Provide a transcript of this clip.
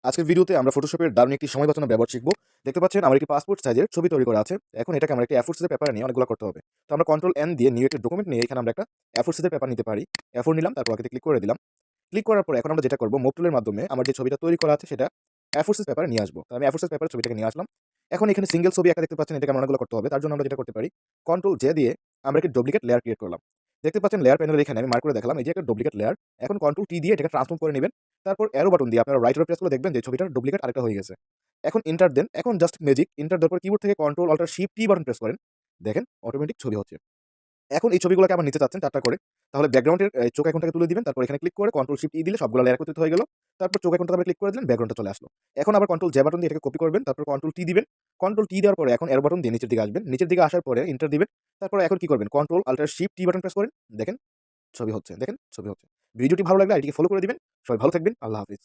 আজকের ভিডিওতে আমরা ফটোশপের দারুণ একটি সময় বাঁচানো ব্যবহার শিখব। দেখতে পাচ্ছেন আমার একটি পাসপোর্ট সাইজের ছবি তৈরি করা আছে। এখন এটাকে আমরা একটা A4 সাইজের পেপার নিয়ে অনেকগুলো করতে হবে। তো আমরা কন্ট্রোল এন দিয়ে নিউ একটা ডকুমেন্ট নিয়ে এখানে আমরা একটা A4 সাইজের পেপার নিতে পারি। A4 নিলাম, তারপর ওকে ক্লিক করে দিলাম। ক্লিক করার পর এখন আমরা যেটা করব, মুভ টুলের মাধ্যমে আমার যে ছবিটা তৈরি করা আছে সেটা A4 সাইজ পেপারে নিয়ে আসবো। তো আমি A4 সাইজ পেপারে ছবিটাকে নিয়ে আসলাম। এখন এখানে সিঙ্গেল ছবি একা দেখতে পাচ্ছেন, এটাকে আমরা অনেকগুলো করতে হবে। তার জন্য আমরা যেটা করতে পারি, কন্ট্রোল জে দিয়ে আমরা একটা ডুপ্লিকেট লেয়ার ক্রিয়েট করলাম। দেখতে পাচ্ছেন লেয়ার প্যানেলের এখানে আমি মার্ক করে দেখালাম, এই যে একটা ডুপ্লিকেট লেয়ার। এখন কন্ট্রোল টি দিয়ে এটাকে ট্রান্সফর্ম করে নেবেন। তারপর অ্যারো বাটন দিয়ে আপনারা রাইট প্রেস করলে দেখবেন যে ছবিটার ডুপ্লিকেট আরেকটা হয়ে গেছে। এখন এন্টার দেন। এখন জাস্ট ম্যাজিক, এন্টার দেওয়ার পর কিবোর্ড থেকে control alter shift T button press করেন। দেখেন অটোমেটিক ছবি হচ্ছে। এখন এই ছবিগুলোকে আবার নিতে চাচ্ছেন ৪ টা করে। তাহলে ব্যাকগ্রাউন্ডের চোখ আইকনটাকে তুলে দিবেন। তারপর এখানে ক্লিক করে কন্ট্রোল শিফট ই দিলে সবগুলো লেয়ার একত্রিত হয়ে গেল। তারপর চোখ আইকনটাতে আবার ক্লিক করে দিলেন, ব্যাকগ্রাউন্ডটা চলে আসলো। এখন আবার কন্ট্রোল জে বাটন দিয়ে এটাকে কপি করবেন। তারপর কন্ট্রোল টি দিবেন। কন্ট্রোল টি দেওয়ার পরে এখন এরো বাটন দিয়ে নিচের দিকে আসবেন। নিচের দিকে আসার পরে এন্টার দিবেন। তারপর এখন কি করবেন, control alter shift T button press করেন। দেখেন ছবি হচ্ছে, দেখেন ছবি হচ্ছে। ভিডিওটি ভালো লাগলে এটিকে ফলো করে দিবেন। সবাই ভালো থাকবেন। আল্লাহ হাফেজ।